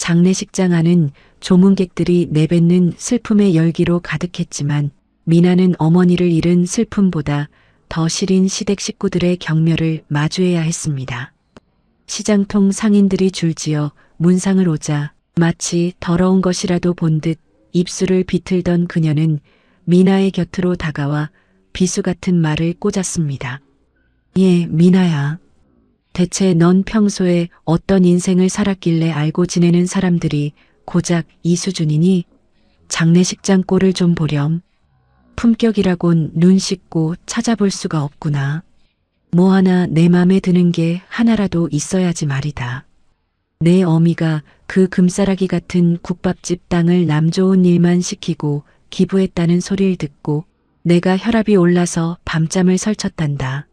장례식장 안은 조문객들이 내뱉는 슬픔의 열기로 가득했지만 미나는 어머니를 잃은 슬픔보다 더 시린 시댁 식구들의 경멸을 마주해야 했습니다. 시장통 상인들이 줄지어 문상을 오자 마치 더러운 것이라도 본 듯 입술을 비틀던 그녀는 미나의 곁으로 다가와 비수 같은 말을 꽂았습니다. 예, 미나야. 대체 넌 평소에 어떤 인생을 살았길래 알고 지내는 사람들이 고작 이 수준이니? 장례식장 꼴을 좀 보렴. 품격이라곤 눈 씻고 찾아볼 수가 없구나. 뭐 하나 내 맘에 드는 게 하나라도 있어야지 말이다. 내 어미가 그 금싸라기 같은 국밥집 땅을 남 좋은 일만 시키고 기부했다는 소리를 듣고 내가 혈압이 올라서 밤잠을 설쳤단다.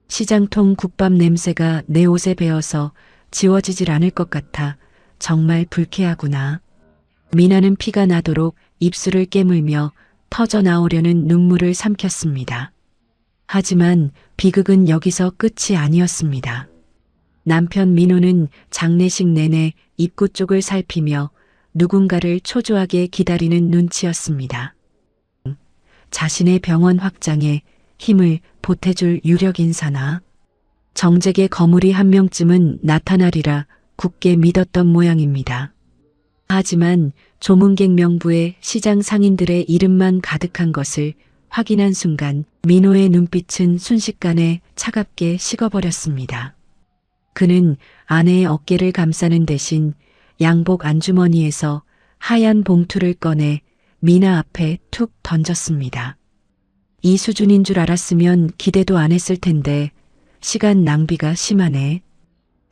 시장통 국밥 냄새가 내 옷에 배어서 지워지질 않을 것 같아 정말 불쾌하구나. 미나는 피가 나도록 입술을 깨물며 터져 나오려는 눈물을 삼켰습니다. 하지만 비극은 여기서 끝이 아니었습니다. 남편 민호는 장례식 내내 입구 쪽을 살피며 누군가를 초조하게 기다리는 눈치였습니다. 자신의 병원 확장에 힘을 보태줄 유력 인사나 정재계 거물이 한 명쯤은 나타나리라 굳게 믿었던 모양입니다. 하지만 조문객 명부에 시장 상인들의 이름만 가득한 것을 확인한 순간 민호의 눈빛은 순식간에 차갑게 식어버렸습니다. 그는 아내의 어깨를 감싸는 대신 양복 안주머니에서 하얀 봉투를 꺼내 미나 앞에 툭 던졌습니다. 이 수준인 줄 알았으면 기대도 안 했을 텐데 시간 낭비가 심하네.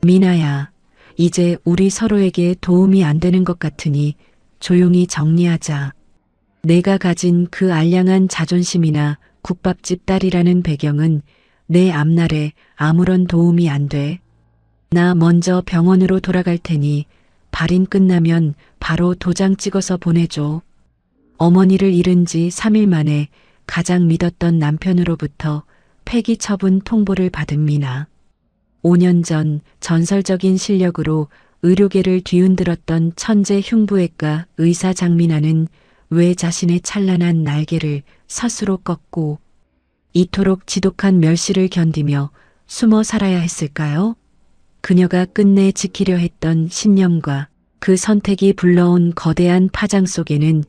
미나야, 이제 우리 서로에게 도움이 안 되는 것 같으니 조용히 정리하자. 내가 가진 그 알량한 자존심이나 국밥집 딸이라는 배경은 내 앞날에 아무런 도움이 안 돼. 나 먼저 병원으로 돌아갈 테니 발인 끝나면 바로 도장 찍어서 보내줘. 어머니를 잃은 지 3일 만에 가장 믿었던 남편으로부터 폐기 처분 통보를 받은 미나. 5년 전 전설적인 실력으로 의료계를 뒤흔들었던 천재 흉부외과 의사 장미나는 왜 자신의 찬란한 날개를 스스로 꺾고 이토록 지독한 멸시를 견디며 숨어 살아야 했을까요? 그녀가 끝내 지키려 했던 신념과 그 선택이 불러온 거대한 파장 속에는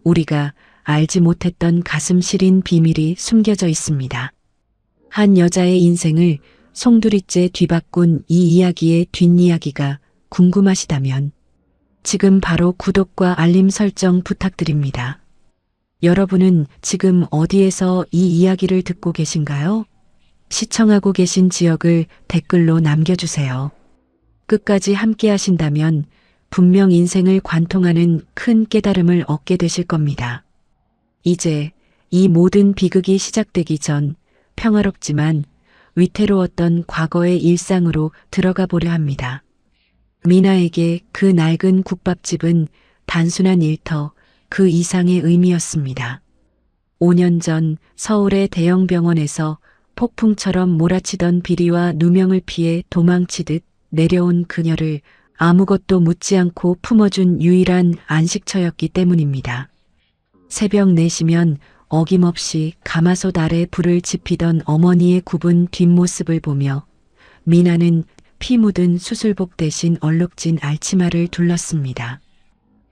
우리가 알지 못했던 가슴 시린 비밀이 숨겨져 있습니다. 한 여자의 인생을 송두리째 뒤바꾼 이 이야기의 뒷이야기가 궁금하시다면 지금 바로 구독과 알림 설정 부탁드립니다. 여러분은 지금 어디에서 이 이야기를 듣고 계신가요? 시청하고 계신 지역을 댓글로 남겨주세요. 끝까지 함께 하신다면 분명 인생을 관통하는 큰 깨달음을 얻게 되실 겁니다. 이제 이 모든 비극이 시작되기 전 평화롭지만 위태로웠던 과거의 일상으로 들어가 보려 합니다. 미나에게 그 낡은 국밥집은 단순한 일터 그 이상의 의미였습니다. 5년 전 서울의 대형 병원에서 폭풍처럼 몰아치던 비리와 누명을 피해 도망치듯 내려온 그녀를 아무것도 묻지 않고 품어준 유일한 안식처였기 때문입니다. 새벽 4시면 어김없이 가마솥 아래 불을 지피던 어머니의 굽은 뒷모습을 보며 미나는 피 묻은 수술복 대신 얼룩진 알치마를 둘렀습니다.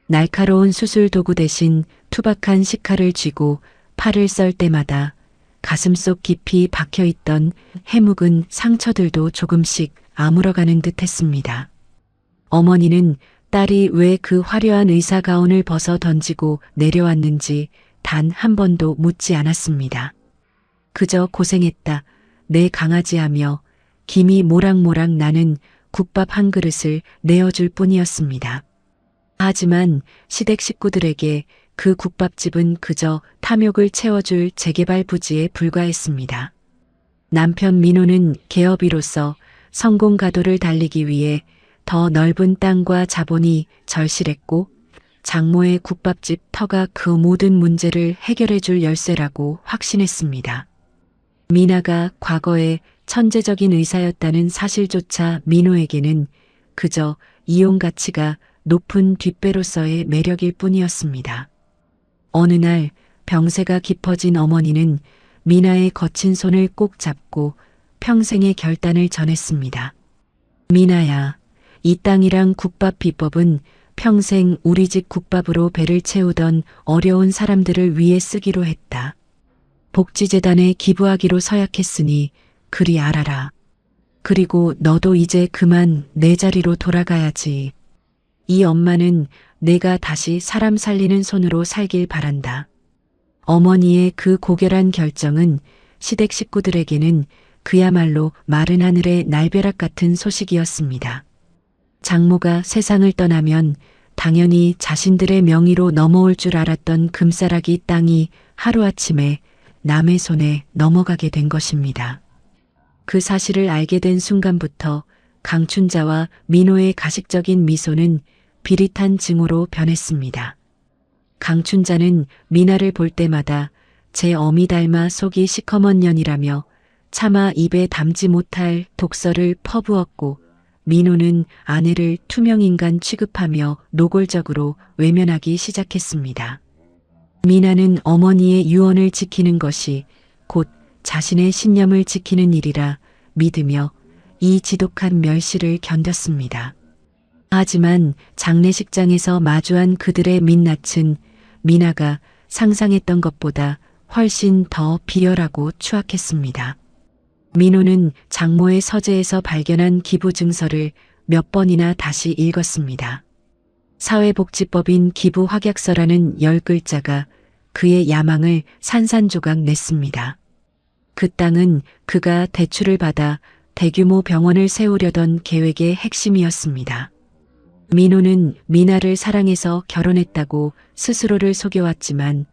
날카로운 수술 도구 대신 투박한 식칼을 쥐고 팔을 썰 때마다 가슴속 깊이 박혀있던 해묵은 상처들도 조금씩 아물어가는 듯 했습니다. 어머니는 딸이 왜 그 화려한 의사 가운을 벗어 던지고 내려왔는지 단 한 번도 묻지 않았습니다. 그저 고생했다, 내 강아지 하며 김이 모락모락 나는 국밥 한 그릇을 내어줄 뿐이었습니다. 하지만 시댁 식구들에게 그 국밥집은 그저 탐욕을 채워줄 재개발 부지에 불과했습니다. 남편 민호는 개업이로서 성공 가도를 달리기 위해 더 넓은 땅과 자본이 절실했고 장모의 국밥집 터가 그 모든 문제를 해결해 줄 열쇠라고 확신했습니다. 미나가 과거에 천재적인 의사였다는 사실조차 민호에게는 그저 이용 가치가 높은 뒷배로서의 매력일 뿐이었습니다. 어느 날 병세가 깊어진 어머니는 미나의 거친 손을 꼭 잡고 평생의 결단을 전했습니다. 미나야, 이 땅이랑 국밥 비법은 평생 우리 집 국밥으로 배를 채우던 어려운 사람들을 위해 쓰기로 했다. 복지재단에 기부하기로 서약했으니 그리 알아라. 그리고 너도 이제 그만 내 자리로 돌아가야지. 이 엄마는 내가 다시 사람 살리는 손으로 살길 바란다. 어머니의 그 고결한 결정은 시댁 식구들에게는 그야말로 마른 하늘의 날벼락 같은 소식이었습니다. 장모가 세상을 떠나면 당연히 자신들의 명의로 넘어올 줄 알았던 금싸라기 땅이 하루아침에 남의 손에 넘어가게 된 것입니다. 그 사실을 알게 된 순간부터 강춘자와 민호의 가식적인 미소는 비릿한 증오로 변했습니다. 강춘자는 미나를 볼 때마다 제 어미 닮아 속이 시커먼 년이라며 차마 입에 담지 못할 독설을 퍼부었고, 민호는 아내를 투명인간 취급하며 노골적으로 외면하기 시작했습니다. 미나는 어머니의 유언을 지키는 것이 곧 자신의 신념을 지키는 일이라 믿으며 이 지독한 멸시를 견뎠습니다. 하지만 장례식장에서 마주한 그들의 민낯은 미나가 상상했던 것보다 훨씬 더 비열하고 추악했습니다. 민호는 장모의 서재에서 발견한 기부 증서를 몇 번이나 다시 읽었습니다. 사회복지법인 기부 확약서라는 10글자가 그의 야망을 산산조각 냈습니다. 그 땅은 그가 대출을 받아 대규모 병원을 세우려던 계획의 핵심이었습니다. 민호는 미나를 사랑해서 결혼했다고 스스로를 속여왔지만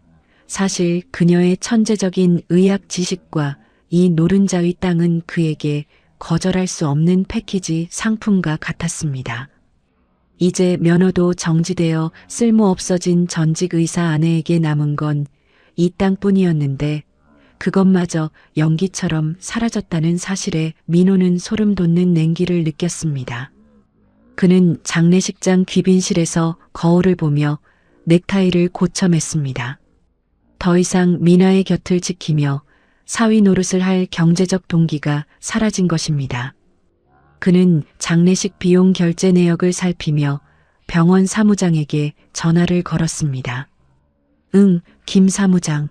사실 그녀의 천재적인 의학 지식과 이 노른자의 땅은 그에게 거절할 수 없는 패키지 상품과 같았습니다. 이제 면허도 정지되어 쓸모없어진 전직 의사 아내에게 남은 건 이 땅뿐이었는데 그것마저 연기처럼 사라졌다는 사실에 민호는 소름 돋는 냉기를 느꼈습니다. 그는 장례식장 귀빈실에서 거울을 보며 넥타이를 고쳐맸습니다. 더 이상 미나의 곁을 지키며 사위 노릇을 할 경제적 동기가 사라진 것입니다. 그는 장례식 비용 결제 내역을 살피며 병원 사무장에게 전화를 걸었습니다. 응, 김 사무장.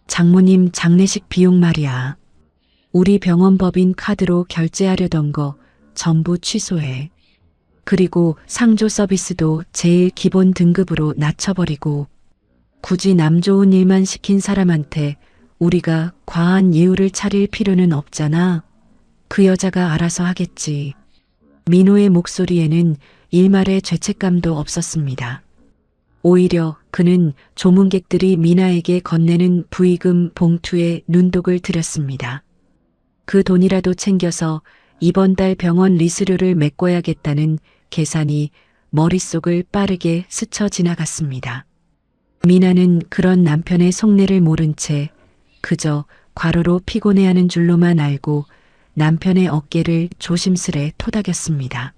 장모님 장례식 비용 말이야. 우리 병원 법인 카드로 결제하려던 거 전부 취소해. 그리고 상조 서비스도 제일 기본 등급으로 낮춰버리고 굳이 남 좋은 일만 시킨 사람한테 우리가 과한 예우를 차릴 필요는 없잖아. 그 여자가 알아서 하겠지. 민호의 목소리에는 일말의 죄책감도 없었습니다. 오히려 그는 조문객들이 미나에게 건네는 부의금 봉투에 눈독을 들였습니다. 그 돈이라도 챙겨서 이번 달 병원 리수료를 메꿔야겠다는 계산이 머릿속을 빠르게 스쳐 지나갔습니다. 미나는 그런 남편의 속내를 모른 채 그저 과로로 피곤해하는 줄로만 알고 남편의 어깨를 조심스레 토닥였습니다.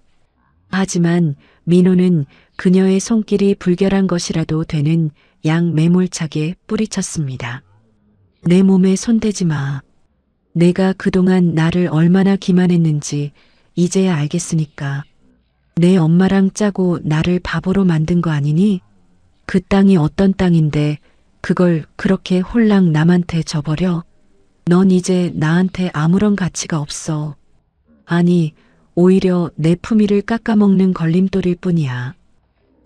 하지만 민호는 그녀의 손길이 불결한 것이라도 되는 양 매몰차게 뿌리쳤습니다. 내 몸에 손대지 마. 내가 그동안 나를 얼마나 기만했는지 이제야 알겠으니까. 내 엄마랑 짜고 나를 바보로 만든 거 아니니? 그 땅이 어떤 땅인데 그걸 그렇게 홀랑 남한테 줘버려? 넌 이제 나한테 아무런 가치가 없어. 아니, 오히려 내 품위를 깎아먹는 걸림돌일 뿐이야.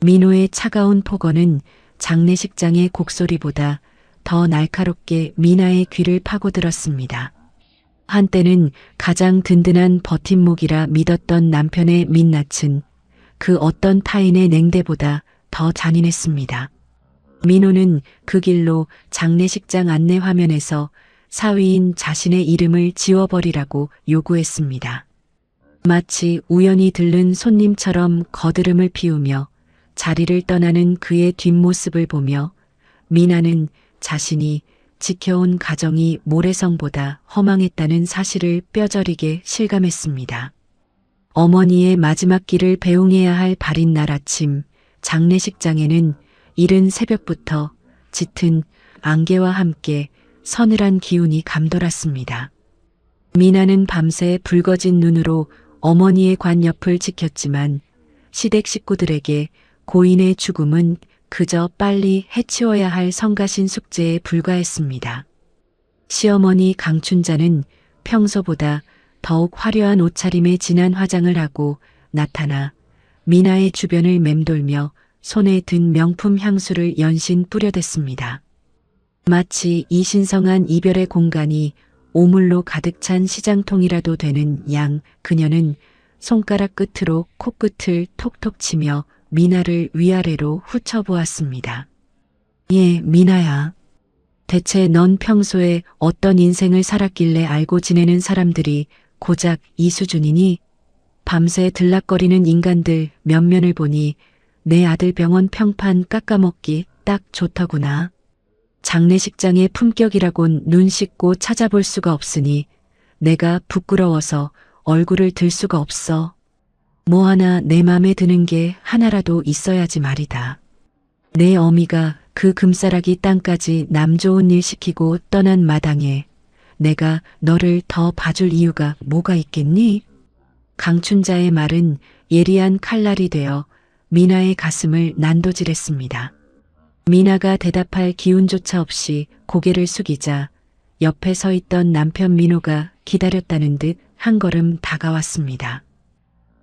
민호의 차가운 폭언은 장례식장의 곡소리보다 더 날카롭게 미나의 귀를 파고들었습니다. 한때는 가장 든든한 버팀목이라 믿었던 남편의 민낯은 그 어떤 타인의 냉대보다 더 잔인했습니다. 민호는 그 길로 장례식장 안내 화면에서 사위인 자신의 이름을 지워버리라고 요구했습니다. 마치 우연히 들른 손님처럼 거드름을 피우며 자리를 떠나는 그의 뒷모습을 보며 미나는 자신이 지켜온 가정이 모래성보다 허망했다는 사실을 뼈저리게 실감했습니다. 어머니의 마지막 길을 배웅해야 할 발인 날 아침, 장례식장에는 이른 새벽부터 짙은 안개와 함께 서늘한 기운이 감돌았습니다. 미나는 밤새 붉어진 눈으로 어머니의 관 옆을 지켰지만 시댁 식구들에게 고인의 죽음은 그저 빨리 해치워야 할 성가신 숙제에 불과했습니다. 시어머니 강춘자는 평소보다 더욱 화려한 옷차림에 진한 화장을 하고 나타나 미나의 주변을 맴돌며 손에 든 명품 향수를 연신 뿌려댔습니다. 마치 이 신성한 이별의 공간이 오물로 가득 찬 시장통이라도 되는 양 그녀는 손가락 끝으로 코끝을 톡톡 치며 미나를 위아래로 훑어보았습니다. 예, 미나야. 대체 넌 평소에 어떤 인생을 살았길래 알고 지내는 사람들이 고작 이 수준이니? 밤새 들락거리는 인간들 면면을 보니 내 아들 병원 평판 깎아먹기 딱 좋더구나. 장례식장의 품격이라곤 눈 씻고 찾아볼 수가 없으니 내가 부끄러워서 얼굴을 들 수가 없어. 뭐 하나 내 맘에 드는 게 하나라도 있어야지 말이다. 내 어미가 그 금싸라기 땅까지 남 좋은 일 시키고 떠난 마당에 내가 너를 더 봐줄 이유가 뭐가 있겠니? 강춘자의 말은 예리한 칼날이 되어 미나의 가슴을 난도질했습니다. 미나가 대답할 기운조차 없이 고개를 숙이자 옆에 서 있던 남편 민호가 기다렸다는 듯 한 걸음 다가왔습니다.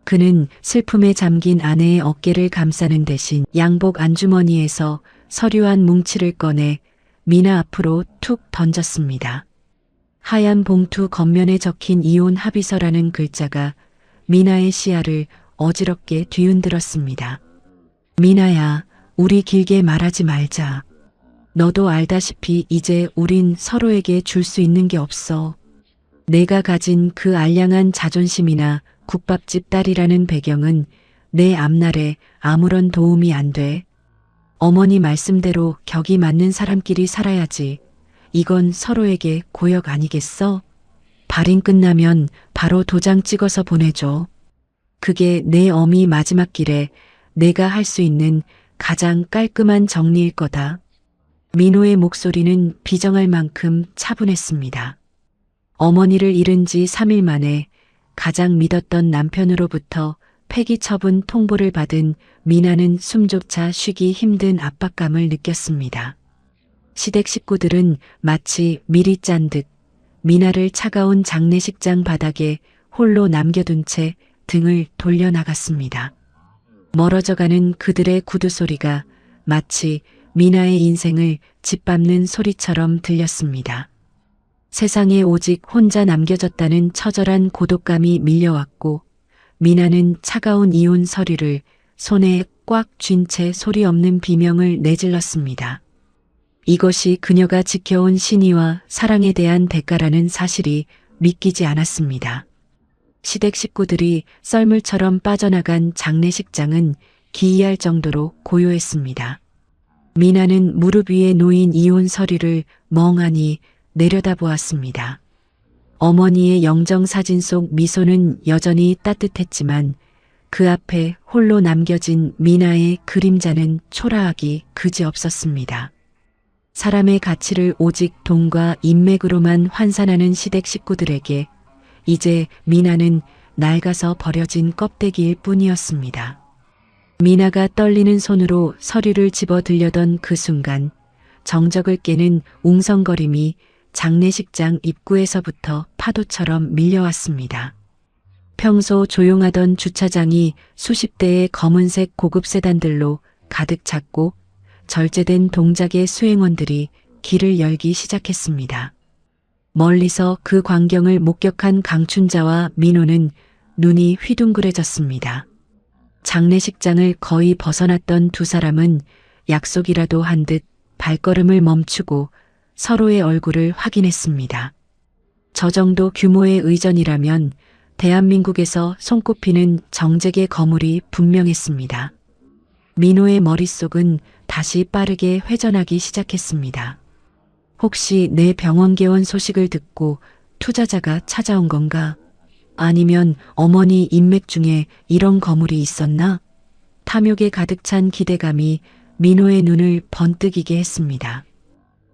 그는 슬픔에 잠긴 아내의 어깨를 감싸는 대신 양복 안주머니에서 서류 한 뭉치를 꺼내 미나 앞으로 툭 던졌습니다. 하얀 봉투 겉면에 적힌 이혼 합의서라는 글자가 미나의 시야를 어지럽게 뒤흔들었습니다. 미나야, 우리 길게 말하지 말자. 너도 알다시피 이제 우린 서로에게 줄 수 있는 게 없어. 내가 가진 그 알량한 자존심이나 국밥집 딸이라는 배경은 내 앞날에 아무런 도움이 안 돼. 어머니 말씀대로 격이 맞는 사람끼리 살아야지. 이건 서로에게 고역 아니겠어? 발인 끝나면 바로 도장 찍어서 보내줘. 그게 내 어미 마지막 길에 내가 할 수 있는 가장 깔끔한 정리일 거다. 민호의 목소리는 비정할 만큼 차분했습니다. 어머니를 잃은 지 3일 만에 가장 믿었던 남편으로부터 폐기 처분 통보를 받은 미나는 숨조차 쉬기 힘든 압박감을 느꼈습니다. 시댁 식구들은 마치 미리 짠 듯 미나를 차가운 장례식장 바닥에 홀로 남겨둔 채 등을 돌려나갔습니다. 멀어져가는 그들의 구두 소리가 마치 미나의 인생을 짓밟는 소리처럼 들렸습니다. 세상에 오직 혼자 남겨졌다는 처절한 고독감이 밀려왔고 미나는 차가운 이혼 서류를 손에 꽉 쥔 채 소리 없는 비명을 내질렀습니다. 이것이 그녀가 지켜온 신의와 사랑에 대한 대가라는 사실이 믿기지 않았습니다. 시댁 식구들이 썰물처럼 빠져나간 장례식장은 기이할 정도로 고요했습니다. 미나는 무릎 위에 놓인 이혼 서류를 멍하니 내려다보았습니다. 어머니의 영정사진 속 미소는 여전히 따뜻했지만 그 앞에 홀로 남겨진 미나의 그림자는 초라하기 그지없었습니다. 사람의 가치를 오직 돈과 인맥으로만 환산하는 시댁 식구들에게 이제 미나는 낡아서 버려진 껍데기일 뿐이었습니다. 미나가 떨리는 손으로 서류를 집어 들려던 그 순간 정적을 깨는 웅성거림이 장례식장 입구에서부터 파도처럼 밀려왔습니다. 평소 조용하던 주차장이 수십 대의 검은색 고급 세단들로 가득 찼고 절제된 동작의 수행원들이 길을 열기 시작했습니다. 멀리서 그 광경을 목격한 강춘자와 민호는 눈이 휘둥그레졌습니다. 장례식장을 거의 벗어났던 두 사람은 약속이라도 한 듯 발걸음을 멈추고 서로의 얼굴을 확인했습니다. 저 정도 규모의 의전이라면 대한민국에서 손꼽히는 정재계 거물이 분명했습니다. 민호의 머릿속은 다시 빠르게 회전하기 시작했습니다. 혹시 내 병원 개원 소식을 듣고 투자자가 찾아온 건가? 아니면 어머니 인맥 중에 이런 거물이 있었나? 탐욕에 가득 찬 기대감이 민호의 눈을 번뜩이게 했습니다.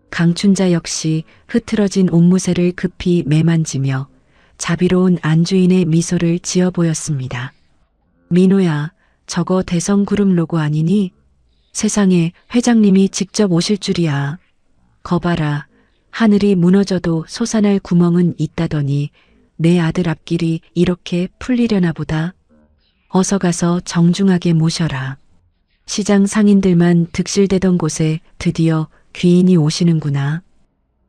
강춘자 역시 흐트러진 옷무새를 급히 매만지며 자비로운 안주인의 미소를 지어 보였습니다. 민호야, 저거 대성그룹 로고 아니니? 세상에 회장님이 직접 오실 줄이야. 거봐라, 하늘이 무너져도 솟아날 구멍은 있다더니 내 아들 앞길이 이렇게 풀리려나 보다. 어서 가서 정중하게 모셔라. 시장 상인들만 득실대던 곳에 드디어 귀인이 오시는구나.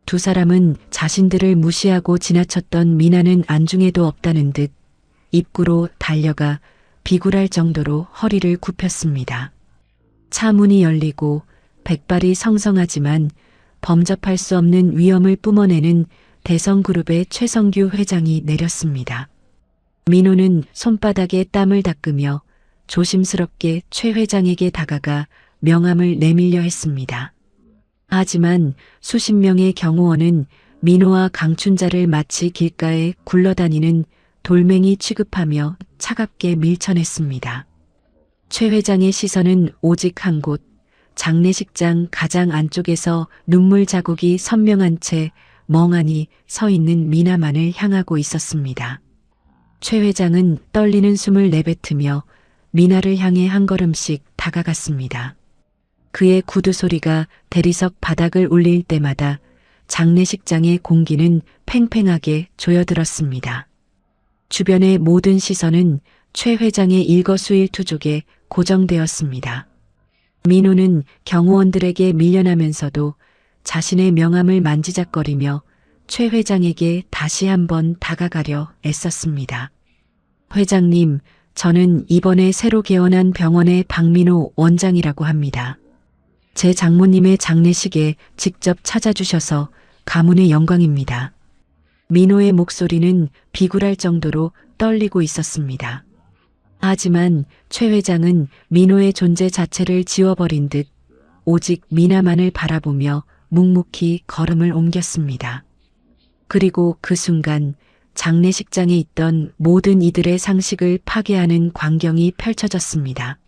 두 사람은 자신들을 무시하고 지나쳤던 미나는 안중에도 없다는 듯 입구로 달려가 비굴할 정도로 허리를 굽혔습니다. 차 문이 열리고 백발이 성성하지만 범접할 수 없는 위엄을 뿜어내는 대성그룹의 최성규 회장이 내렸습니다. 민호는 손바닥에 땀을 닦으며 조심스럽게 최 회장에게 다가가 명함을 내밀려 했습니다. 하지만 수십 명의 경호원은 민호와 강춘자를 마치 길가에 굴러다니는 돌멩이 취급하며 차갑게 밀쳐냈습니다. 최 회장의 시선은 오직 한 곳, 장례식장 가장 안쪽에서 눈물 자국이 선명한 채 멍하니 서 있는 미나만을 향하고 있었습니다. 최 회장은 떨리는 숨을 내뱉으며 미나를 향해 한 걸음씩 다가갔습니다. 그의 구두 소리가 대리석 바닥을 울릴 때마다 장례식장의 공기는 팽팽하게 조여들었습니다. 주변의 모든 시선은 최 회장의 일거수일투족에 고정되었습니다. 민호는 경호원들에게 밀려나면서도 자신의 명함을 만지작거리며 최 회장에게 다시 한번 다가가려 애썼습니다. 회장님, 저는 이번에 새로 개원한 병원의 박민호 원장이라고 합니다. 제 장모님의 장례식에 직접 찾아주셔서 가문의 영광입니다. 민호의 목소리는 비굴할 정도로 떨리고 있었습니다. 하지만 최 회장은 민호의 존재 자체를 지워버린 듯 오직 미나만을 바라보며 묵묵히 걸음을 옮겼습니다. 그리고 그 순간 장례식장에 있던 모든 이들의 상식을 파괴하는 광경이 펼쳐졌습니다.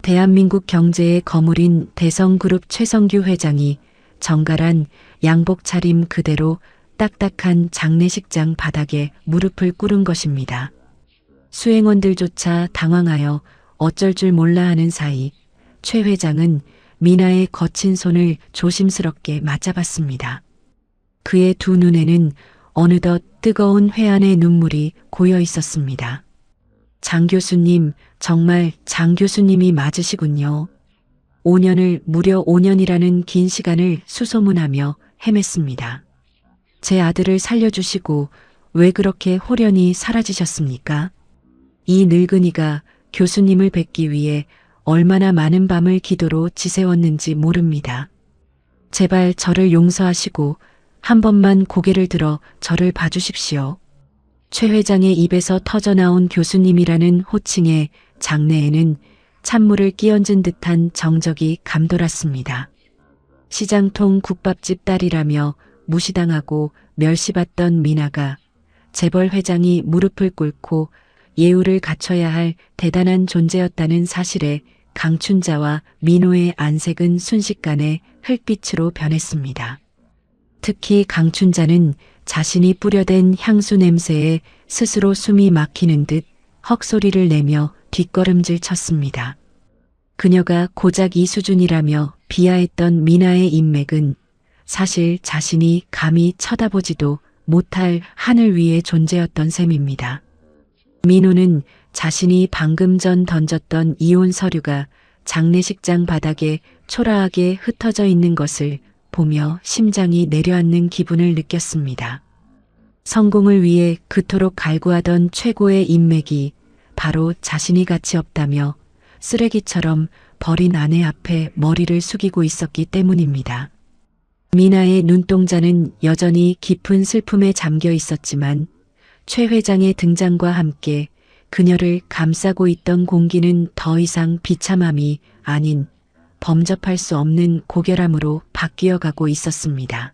대한민국 경제의 거물인 대성그룹 최성규 회장이 정갈한 양복 차림 그대로 딱딱한 장례식장 바닥에 무릎을 꿇은 것입니다. 수행원들조차 당황하여 어쩔 줄 몰라 하는 사이 최 회장은 미나의 거친 손을 조심스럽게 맞잡았습니다. 그의 두 눈에는 어느덧 뜨거운 회한의 눈물이 고여 있었습니다. 장 교수님, 정말 장 교수님이 맞으시군요. 5년을 무려 5년이라는 긴 시간을 수소문하며 헤맸습니다. 제 아들을 살려주시고 왜 그렇게 홀연히 사라지셨습니까? 이 늙은이가 교수님을 뵙기 위해 얼마나 많은 밤을 기도로 지새웠는지 모릅니다. 제발 저를 용서하시고 한 번만 고개를 들어 저를 봐주십시오. 최 회장의 입에서 터져나온 교수님이라는 호칭에 장내에는 찬물을 끼얹은 듯한 정적이 감돌았습니다. 시장통 국밥집 딸이라며 무시당하고 멸시받던 미나가 재벌 회장이 무릎을 꿇고 예우를 갖춰야 할 대단한 존재였다는 사실에 강춘자와 민호의 안색은 순식간에 흙빛으로 변했습니다. 특히 강춘자는 자신이 뿌려댄 향수 냄새에 스스로 숨이 막히는 듯 헉소리를 내며 뒷걸음질 쳤습니다. 그녀가 고작 이 수준이라며 비하했던 미나의 인맥은 사실 자신이 감히 쳐다보지도 못할 하늘 위의 존재였던 셈입니다. 민호는 자신이 방금 전 던졌던 이혼 서류가 장례식장 바닥에 초라하게 흩어져 있는 것을 보며 심장이 내려앉는 기분을 느꼈습니다. 성공을 위해 그토록 갈구하던 최고의 인맥이 바로 자신이 가치 없다며 쓰레기처럼 버린 아내 앞에 머리를 숙이고 있었기 때문입니다. 미나의 눈동자는 여전히 깊은 슬픔에 잠겨 있었지만 최 회장의 등장과 함께 그녀를 감싸고 있던 공기는 더 이상 비참함이 아닌 범접할 수 없는 고결함으로 바뀌어 가고 있었습니다.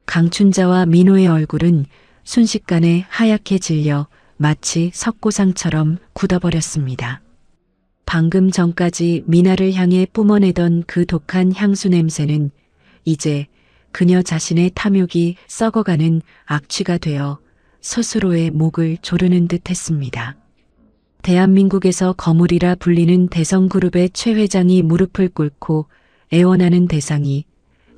강춘자와 민호의 얼굴은 순식간에 하얗게 질려 마치 석고상처럼 굳어버렸습니다. 방금 전까지 미나를 향해 뿜어내던 그 독한 향수 냄새는 이제 그녀 자신의 탐욕이 썩어가는 악취가 되어 스스로의 목을 조르는 듯 했습니다. 대한민국에서 거물이라 불리는 대성그룹의 최 회장이 무릎을 꿇고 애원하는 대상이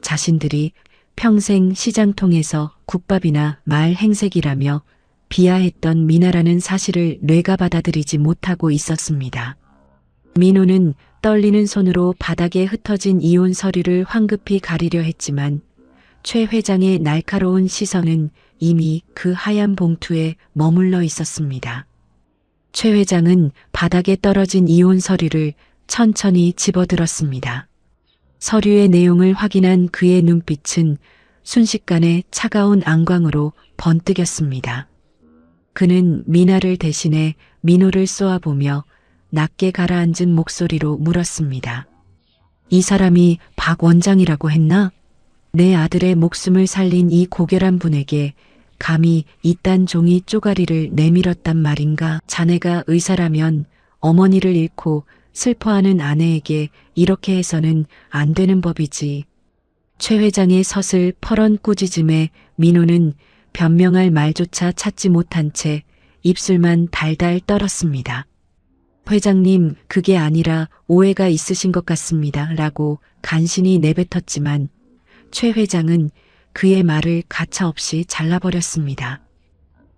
자신들이 평생 시장통에서 국밥이나 말 행색이라며 비하했던 미나라는 사실을 뇌가 받아들이지 못하고 있었습니다. 민호는 떨리는 손으로 바닥에 흩어진 이혼 서류를 황급히 가리려 했지만 최 회장의 날카로운 시선은 이미 그 하얀 봉투에 머물러 있었습니다. 최 회장은 바닥에 떨어진 이혼 서류를 천천히 집어들었습니다. 서류의 내용을 확인한 그의 눈빛은 순식간에 차가운 안광으로 번뜩였습니다. 그는 미나를 대신해 민호를 쏘아보며 낮게 가라앉은 목소리로 물었습니다. 이 사람이 박 원장이라고 했나? 내 아들의 목숨을 살린 이 고결한 분에게 감히 이딴 종이 쪼가리를 내밀었단 말인가? 자네가 의사라면 어머니를 잃고 슬퍼하는 아내에게 이렇게 해서는 안 되는 법이지. 최 회장의 서슬 퍼런 꾸짖음에 민호는 변명할 말조차 찾지 못한 채 입술만 달달 떨었습니다. 회장님, 그게 아니라 오해가 있으신 것 같습니다. 라고 간신히 내뱉었지만 최 회장은 그의 말을 가차없이 잘라버렸습니다.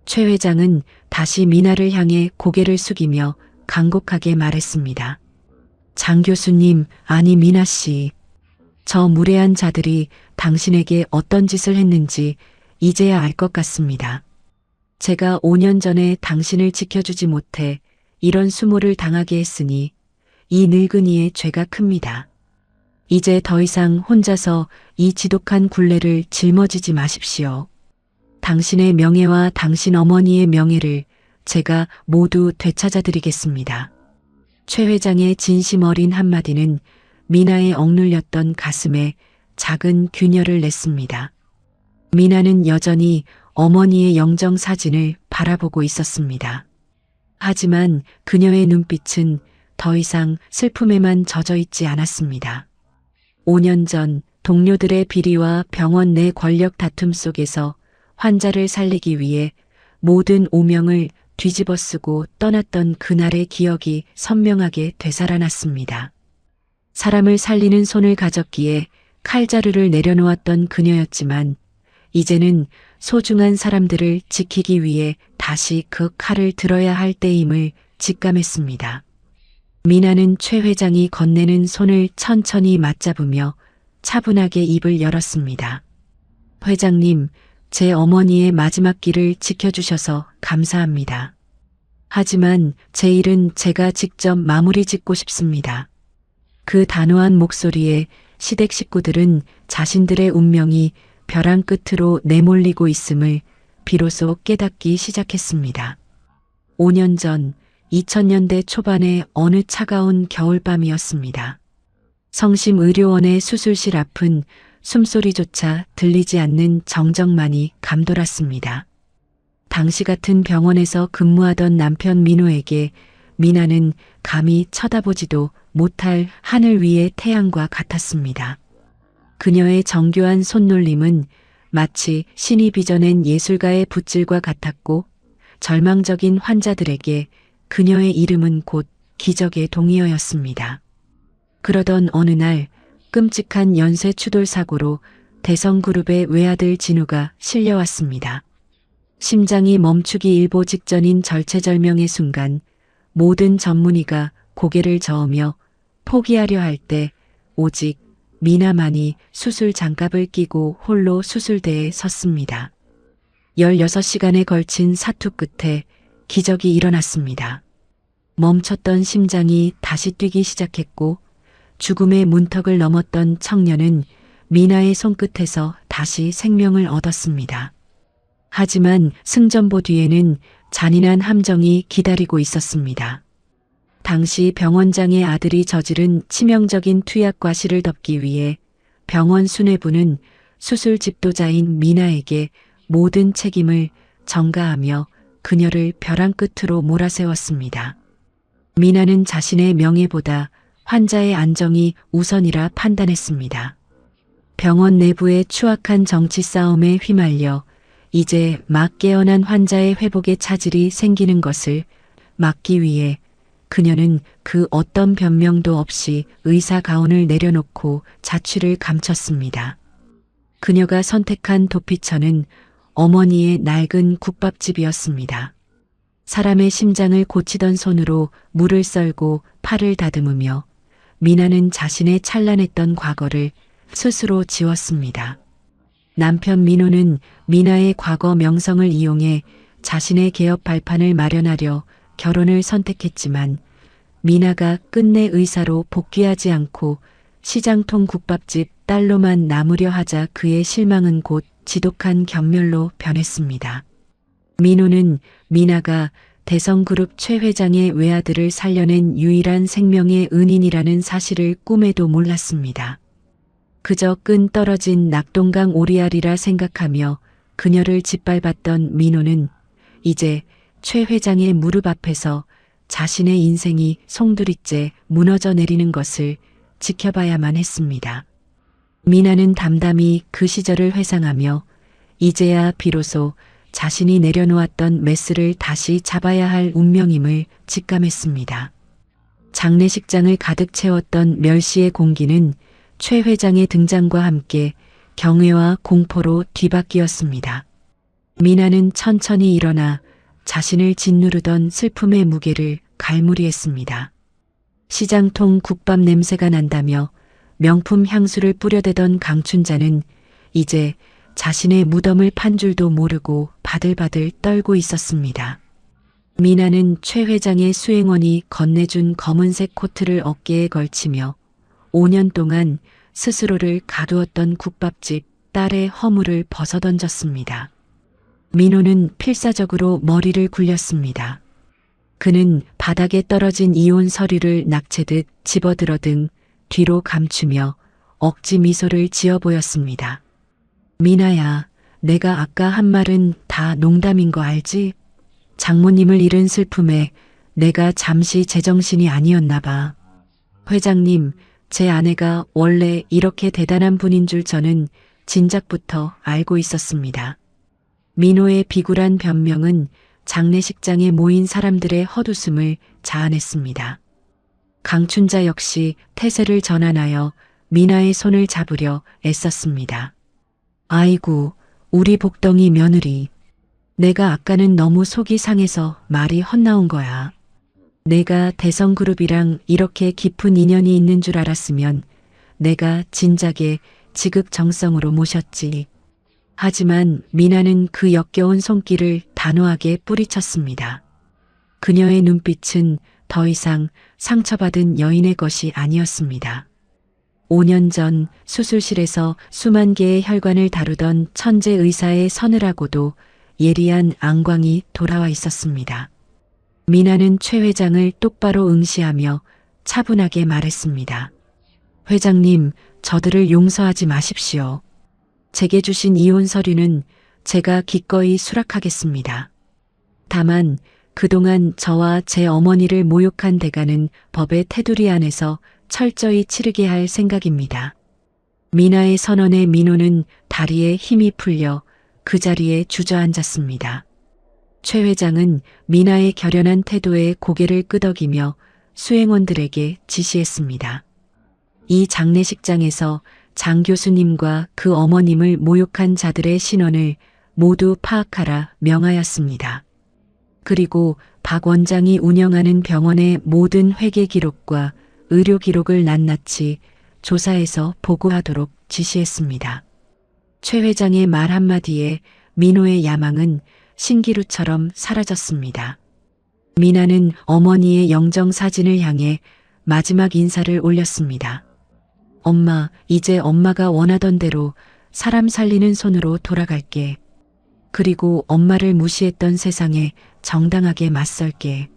최 회장은 다시 미나를 향해 고개를 숙이며 간곡하게 말했습니다. 장 교수님, 아니 미나 씨. 저 무례한 자들이 당신에게 어떤 짓을 했는지 이제야 알 것 같습니다. 제가 5년 전에 당신을 지켜주지 못해 이런 수모를 당하게 했으니 이 늙은이의 죄가 큽니다. 이제 더 이상 혼자서 이 지독한 굴레를 짊어지지 마십시오. 당신의 명예와 당신 어머니의 명예를 제가 모두 되찾아드리겠습니다. 최 회장의 진심 어린 한마디는 미나의 억눌렸던 가슴에 작은 균열을 냈습니다. 미나는 여전히 어머니의 영정 사진을 바라보고 있었습니다. 하지만 그녀의 눈빛은 더 이상 슬픔에만 젖어 있지 않았습니다. 5년 전 동료들의 비리와 병원 내 권력 다툼 속에서 환자를 살리기 위해 모든 오명을 뒤집어쓰고 떠났던 그날의 기억이 선명하게 되살아났습니다. 사람을 살리는 손을 가졌기에 칼자루를 내려놓았던 그녀였지만 이제는 소중한 사람들을 지키기 위해 다시 그 칼을 들어야 할 때임을 직감했습니다. 미나는 최 회장이 건네는 손을 천천히 맞잡으며 차분하게 입을 열었습니다. 회장님, 제 어머니의 마지막 길을 지켜주셔서 감사합니다. 하지만 제 일은 제가 직접 마무리 짓고 싶습니다. 그 단호한 목소리에 시댁 식구들은 자신들의 운명이 벼랑 끝으로 내몰리고 있음을 비로소 깨닫기 시작했습니다. 5년 전 2000년대 초반의 어느 차가운 겨울밤이었습니다. 성심의료원의 수술실 앞은 숨소리조차 들리지 않는 정적만이 감돌았습니다. 당시 같은 병원에서 근무하던 남편 민호에게 미나는 감히 쳐다보지도 못할 하늘 위의 태양과 같았습니다. 그녀의 정교한 손놀림은 마치 신이 빚어낸 예술가의 붓질과 같았고 절망적인 환자들에게 그녀의 이름은 곧 기적의 동의어였습니다. 그러던 어느 날 끔찍한 연쇄 추돌 사고로 대성그룹의 외아들 진우가 실려왔습니다. 심장이 멈추기 일보 직전인 절체절명의 순간 모든 전문의가 고개를 저으며 포기하려 할 때 오직 미나만이 수술 장갑을 끼고 홀로 수술대에 섰습니다. 16시간에 걸친 사투 끝에 기적이 일어났습니다. 멈췄던 심장이 다시 뛰기 시작했고 죽음의 문턱을 넘었던 청년은 미나의 손끝에서 다시 생명을 얻었습니다. 하지만 승전보 뒤에는 잔인한 함정이 기다리고 있었습니다. 당시 병원장의 아들이 저지른 치명적인 투약 과실을 덮기 위해 병원 수뇌부는 수술 집도자인 미나에게 모든 책임을 전가하며 그녀를 벼랑 끝으로 몰아세웠습니다. 미나는 자신의 명예보다 환자의 안정이 우선이라 판단했습니다. 병원 내부의 추악한 정치 싸움에 휘말려 이제 막 깨어난 환자의 회복에 차질이 생기는 것을 막기 위해 그녀는 그 어떤 변명도 없이 의사 가운을 내려놓고 자취를 감췄습니다. 그녀가 선택한 도피처는 어머니의 낡은 국밥집이었습니다. 사람의 심장을 고치던 손으로 물을 썰고 팔을 다듬으며 미나는 자신의 찬란했던 과거를 스스로 지웠습니다. 남편 민호는 미나의 과거 명성을 이용해 자신의 개업 발판을 마련하려 결혼을 선택했지만 미나가 끝내 의사로 복귀하지 않고 시장통 국밥집 딸로만 남으려 하자 그의 실망은 곧 지독한 경멸로 변했습니다. 민호는 미나가 대성그룹 최 회장의 외아들을 살려낸 유일한 생명의 은인이라는 사실을 꿈에도 몰랐습니다. 그저 끈 떨어진 낙동강 오리알이라 생각하며 그녀를 짓밟았던 민호는 이제 최 회장의 무릎 앞에서 자신의 인생이 송두리째 무너져 내리는 것을 지켜봐야만 했습니다. 미나는 담담히 그 시절을 회상하며 이제야 비로소 자신이 내려놓았던 메스를 다시 잡아야 할 운명임을 직감했습니다. 장례식장을 가득 채웠던 멸시의 공기는 최 회장의 등장과 함께 경외와 공포로 뒤바뀌었습니다. 미나는 천천히 일어나 자신을 짓누르던 슬픔의 무게를 갈무리했습니다. 시장통 국밥 냄새가 난다며 명품 향수를 뿌려대던 강춘자는 이제 자신의 무덤을 판 줄도 모르고 바들바들 떨고 있었습니다. 미나는 최 회장의 수행원이 건네준 검은색 코트를 어깨에 걸치며 5년 동안 스스로를 가두었던 국밥집 딸의 허물을 벗어던졌습니다. 민호는 필사적으로 머리를 굴렸습니다. 그는 바닥에 떨어진 이혼 서류를 낙채듯 집어들어 등 뒤로 감추며 억지 미소를 지어 보였습니다. 미나야, 내가 아까 한 말은 다 농담인 거 알지? 장모님을 잃은 슬픔에 내가 잠시 제정신이 아니었나 봐. 회장님, 제 아내가 원래 이렇게 대단한 분인 줄 저는 진작부터 알고 있었습니다. 민호의 비굴한 변명은 장례식장에 모인 사람들의 헛웃음을 자아냈습니다. 강춘자 역시 태세를 전환하여 미나의 손을 잡으려 애썼습니다. 아이고, 우리 복덩이 며느리. 내가 아까는 너무 속이 상해서 말이 헛나온 거야. 내가 대성그룹이랑 이렇게 깊은 인연이 있는 줄 알았으면 내가 진작에 지극정성으로 모셨지. 하지만 미나는 그 역겨운 손길을 단호하게 뿌리쳤습니다. 그녀의 눈빛은 더 이상 상처받은 여인의 것이 아니었습니다. 5년 전 수술실에서 수만 개의 혈관을 다루던 천재 의사의 서늘하고도 예리한 안광이 돌아와 있었습니다. 미나는 최 회장을 똑바로 응시하며 차분하게 말했습니다. 회장님, 저들을 용서하지 마십시오. 제게 주신 이혼 서류는 제가 기꺼이 수락하겠습니다. 다만 그동안 저와 제 어머니를 모욕한 대가는 법의 테두리 안에서 철저히 치르게 할 생각입니다. 미나의 선언에 민호는 다리에 힘이 풀려 그 자리에 주저앉았습니다. 최 회장은 미나의 결연한 태도에 고개를 끄덕이며 수행원들에게 지시했습니다. 이 장례식장에서 장 교수님과 그 어머님을 모욕한 자들의 신원을 모두 파악하라 명하였습니다. 그리고 박 원장이 운영하는 병원의 모든 회계 기록과 의료 기록을 낱낱이 조사해서 보고하도록 지시했습니다. 최 회장의 말 한마디에 민호의 야망은 신기루처럼 사라졌습니다. 미나는 어머니의 영정사진을 향해 마지막 인사를 올렸습니다. 엄마, 이제 엄마가 원하던 대로 사람 살리는 손으로 돌아갈게. 그리고 엄마를 무시했던 세상에 정당하게 맞설게.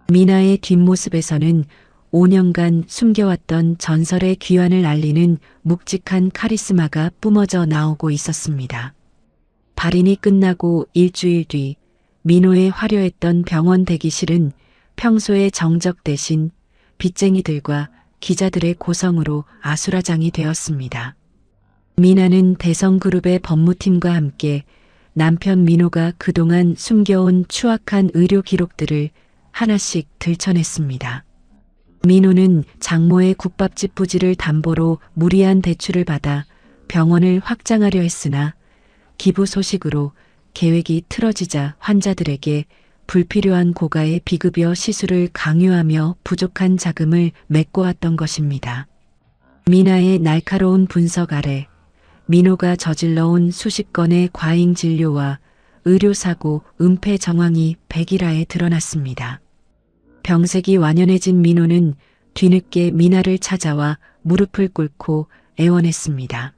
미나의 뒷모습에서는 5년간 숨겨왔던 전설의 귀환을 알리는 묵직한 카리스마가 뿜어져 나오고 있었습니다. 발인이 끝나고 일주일 뒤 민호의 화려했던 병원 대기실은 평소의 정적 대신 빚쟁이들과 기자들의 고성으로 아수라장이 되었습니다. 미나는 대성그룹의 법무팀과 함께 남편 민호가 그동안 숨겨온 추악한 의료 기록들을 하나씩 들춰냈습니다. 민호는 장모의 국밥집 부지를 담보로 무리한 대출을 받아 병원을 확장하려 했으나 기부 소식으로 계획이 틀어지자 환자들에게 불필요한 고가의 비급여 시술을 강요하며 부족한 자금을 메꿔왔던 것입니다. 미나의 날카로운 분석 아래 민호가 저질러온 수십 건의 과잉 진료와 의료사고, 은폐 정황이 백일하에 드러났습니다. 병색이 완연해진 민호는 뒤늦게 미나를 찾아와 무릎을 꿇고 애원했습니다.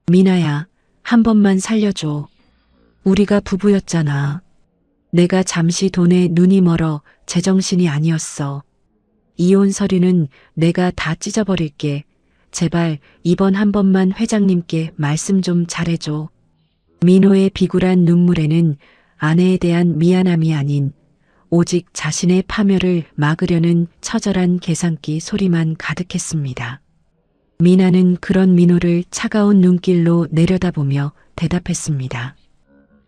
미나야, 한 번만 살려줘. 우리가 부부였잖아. 내가 잠시 돈에 눈이 멀어 제정신이 아니었어. 이혼 서류는 내가 다 찢어버릴게. 제발 이번 한 번만 회장님께 말씀 좀 잘해줘. 민호의 비굴한 눈물에는 아내에 대한 미안함이 아닌 오직 자신의 파멸을 막으려는 처절한 계산기 소리만 가득했습니다. 미나는 그런 민호를 차가운 눈길로 내려다보며 대답했습니다.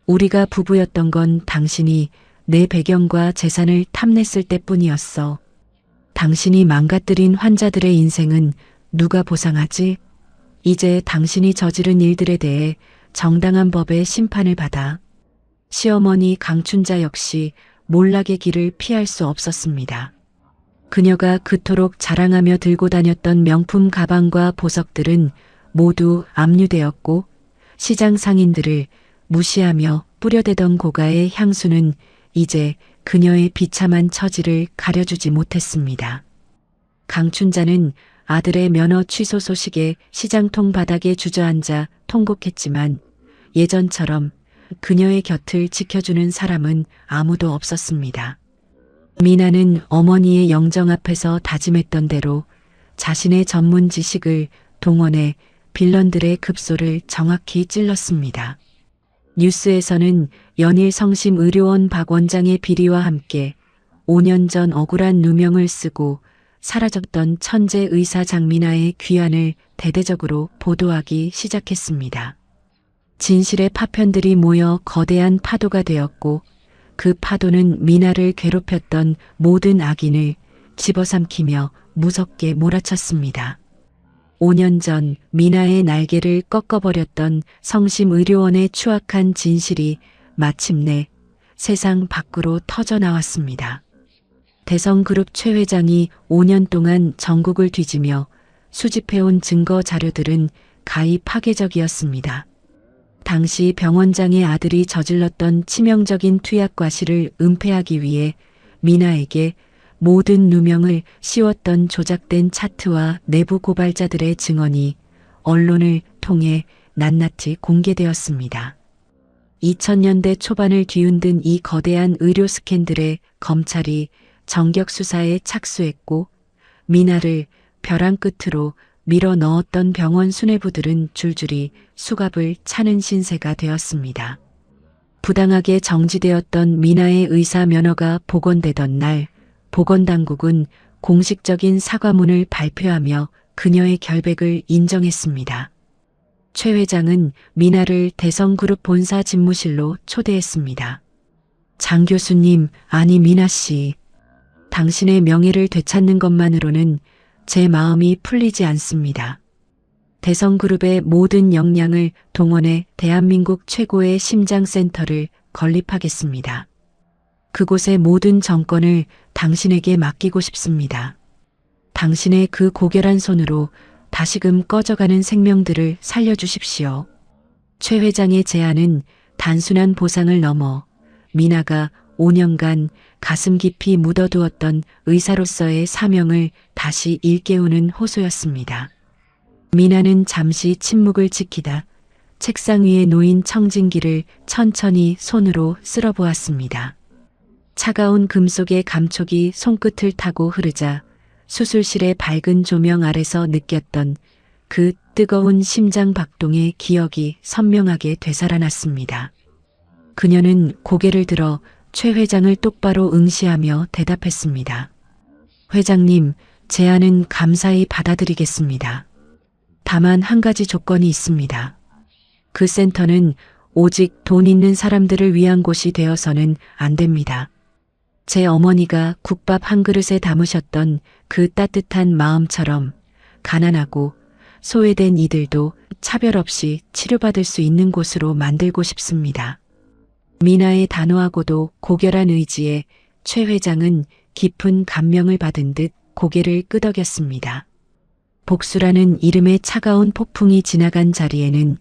우리가 부부였던 건 당신이 내 배경과 재산을 탐냈을 때뿐이었어. 당신이 망가뜨린 환자들의 인생은 누가 보상하지? 이제 당신이 저지른 일들에 대해 정당한 법의 심판을 받아. 시어머니 강춘자 역시 몰락의 길을 피할 수 없었습니다. 그녀가 그토록 자랑하며 들고 다녔던 명품 가방과 보석들은 모두 압류되었고 시장 상인들을 무시하며 뿌려대던 고가의 향수는 이제 그녀의 비참한 처지를 가려주지 못했습니다. 강춘자는 아들의 면허 취소 소식에 시장통 바닥에 주저앉아 통곡했지만 예전처럼 그녀의 곁을 지켜주는 사람은 아무도 없었습니다. 미나는 어머니의 영정 앞에서 다짐했던 대로 자신의 전문 지식을 동원해 빌런들의 급소를 정확히 찔렀습니다. 뉴스에서는 연일 성심 의료원 박 원장의 비리와 함께 5년 전 억울한 누명을 쓰고 사라졌던 천재 의사 장미나의 귀환을 대대적으로 보도하기 시작했습니다. 진실의 파편들이 모여 거대한 파도가 되었고 그 파도는 미나를 괴롭혔던 모든 악인을 집어삼키며 무섭게 몰아쳤습니다. 5년 전 미나의 날개를 꺾어버렸던 성심의료원의 추악한 진실이 마침내 세상 밖으로 터져나왔습니다. 대성그룹 최 회장이 5년 동안 전국을 뒤지며 수집해온 증거 자료들은 가히 파괴적이었습니다. 당시 병원장의 아들이 저질렀던 치명적인 투약 과실을 은폐하기 위해 미나에게 모든 누명을 씌웠던 조작된 차트와 내부 고발자들의 증언이 언론을 통해 낱낱이 공개되었습니다. 2000년대 초반을 뒤흔든 이 거대한 의료 스캔들에 검찰이 정격 수사에 착수했고 미나를 벼랑 끝으로 밀어 넣었던 병원 수뇌부들은 줄줄이 수갑을 차는 신세가 되었습니다. 부당하게 정지되었던 미나의 의사 면허가 복원되던 날 보건당국은 공식적인 사과문을 발표하며 그녀의 결백을 인정했습니다. 최 회장은 미나를 대성그룹 본사 집무실로 초대했습니다. 장 교수님, 아니 미나 씨. 당신의 명예를 되찾는 것만으로는 제 마음이 풀리지 않습니다. 대성그룹의 모든 역량을 동원해 대한민국 최고의 심장센터를 건립하겠습니다. 그곳의 모든 정권을 당신에게 맡기고 싶습니다. 당신의 그 고결한 손으로 다시금 꺼져가는 생명들을 살려주십시오. 최 회장의 제안은 단순한 보상을 넘어 미나가 5년간 가슴 깊이 묻어두었던 의사로서의 사명을 다시 일깨우는 호소였습니다. 미나는 잠시 침묵을 지키다 책상 위에 놓인 청진기를 천천히 손으로 쓸어보았습니다. 차가운 금속의 감촉이 손끝을 타고 흐르자 수술실의 밝은 조명 아래서 느꼈던 그 뜨거운 심장 박동의 기억이 선명하게 되살아났습니다. 그녀는 고개를 들어 최 회장을 똑바로 응시하며 대답했습니다. 회장님, 제안은 감사히 받아들이겠습니다. 다만 한 가지 조건이 있습니다. 그 센터는 오직 돈 있는 사람들을 위한 곳이 되어서는 안 됩니다. 제 어머니가 국밥 한 그릇에 담으셨던 그 따뜻한 마음처럼 가난하고 소외된 이들도 차별 없이 치료받을 수 있는 곳으로 만들고 싶습니다. 미나의 단호하고도 고결한 의지에 최 회장은 깊은 감명을 받은 듯 고개를 끄덕였습니다. 복수라는 이름의 차가운 폭풍이 지나간 자리에는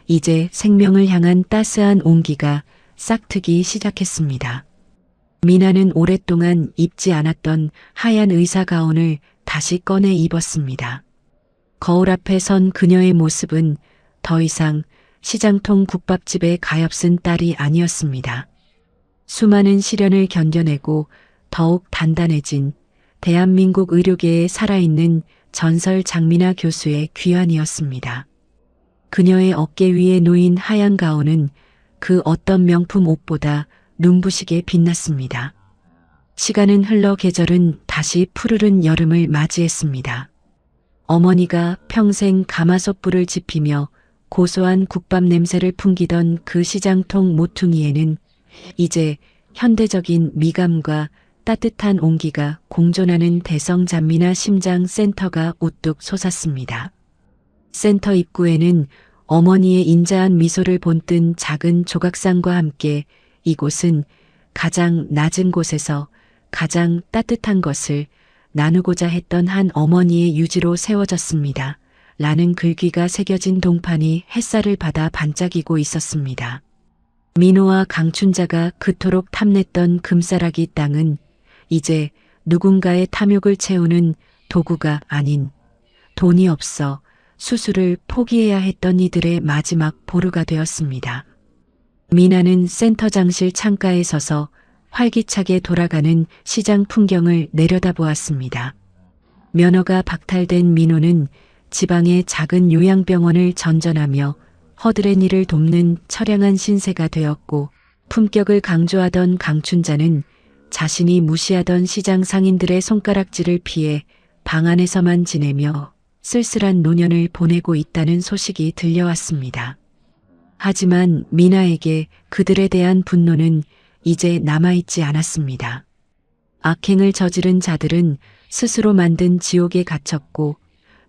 이제 생명을 향한 따스한 온기가 싹트기 시작했습니다. 미나는 오랫동안 입지 않았던 하얀 의사 가운을 다시 꺼내 입었습니다. 거울 앞에 선 그녀의 모습은 더 이상 시장통 국밥집의 가엾은 딸이 아니었습니다. 수많은 시련을 견뎌내고 더욱 단단해진 대한민국 의료계에 살아있는 전설 장미나 교수의 귀환이었습니다. 그녀의 어깨 위에 놓인 하얀 가운은 그 어떤 명품 옷보다 눈부시게 빛났습니다. 시간은 흘러 계절은 다시 푸르른 여름을 맞이했습니다. 어머니가 평생 가마솥불을 지피며 고소한 국밥 냄새를 풍기던 그 시장통 모퉁이에는 이제 현대적인 미감과 따뜻한 온기가 공존하는 대성잔미나 심장 센터가 우뚝 솟았습니다. 센터 입구에는 어머니의 인자한 미소를 본뜬 작은 조각상과 함께 이곳은 가장 낮은 곳에서 가장 따뜻한 것을 나누고자 했던 한 어머니의 유지로 세워졌습니다. 라는 글귀가 새겨진 동판이 햇살을 받아 반짝이고 있었습니다. 민호와 강춘자가 그토록 탐냈던 금싸라기 땅은 이제 누군가의 탐욕을 채우는 도구가 아닌 돈이 없어 수술을 포기해야 했던 이들의 마지막 보루가 되었습니다. 미나는 센터장실 창가에 서서 활기차게 돌아가는 시장 풍경을 내려다보았습니다. 면허가 박탈된 민호는 지방의 작은 요양병원을 전전하며 허들의 일을 돕는 처량한 신세가 되었고, 품격을 강조하던 강춘자는 자신이 무시하던 시장 상인들의 손가락질을 피해 방 안에서만 지내며 쓸쓸한 노년을 보내고 있다는 소식이 들려왔습니다. 하지만 미나에게 그들에 대한 분노는 이제 남아있지 않았습니다. 악행을 저지른 자들은 스스로 만든 지옥에 갇혔고,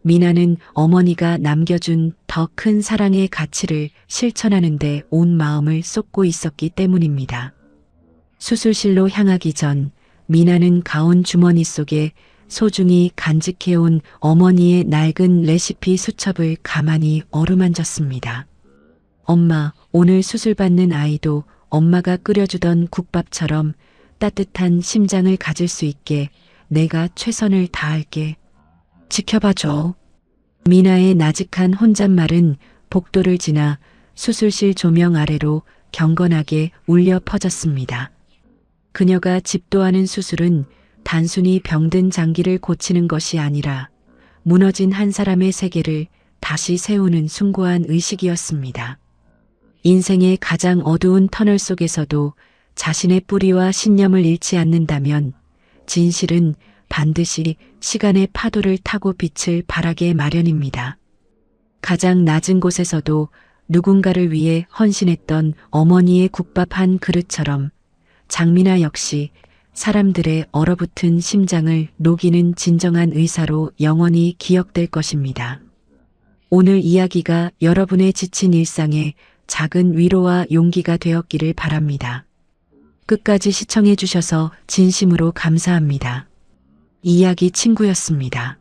미나는 어머니가 남겨준 더 큰 사랑의 가치를 실천하는 데 온 마음을 쏟고 있었기 때문입니다. 수술실로 향하기 전 미나는 가운 주머니 속에 소중히 간직해온 어머니의 낡은 레시피 수첩을 가만히 어루만졌습니다. 엄마, 오늘 수술받는 아이도 엄마가 끓여주던 국밥처럼 따뜻한 심장을 가질 수 있게 내가 최선을 다할게. 지켜봐줘. 미나의 나직한 혼잣말은 복도를 지나 수술실 조명 아래로 경건하게 울려 퍼졌습니다. 그녀가 집도하는 수술은 단순히 병든 장기를 고치는 것이 아니라 무너진 한 사람의 세계를 다시 세우는 숭고한 의식이었습니다. 인생의 가장 어두운 터널 속에서도 자신의 뿌리와 신념을 잃지 않는다면 진실은 반드시 시간의 파도를 타고 빛을 발하게 마련입니다. 가장 낮은 곳에서도 누군가를 위해 헌신했던 어머니의 국밥 한 그릇처럼 장미나 역시 사람들의 얼어붙은 심장을 녹이는 진정한 의사로 영원히 기억될 것입니다. 오늘 이야기가 여러분의 지친 일상에 작은 위로와 용기가 되었기를 바랍니다. 끝까지 시청해 주셔서 진심으로 감사합니다. 이야기 친구였습니다.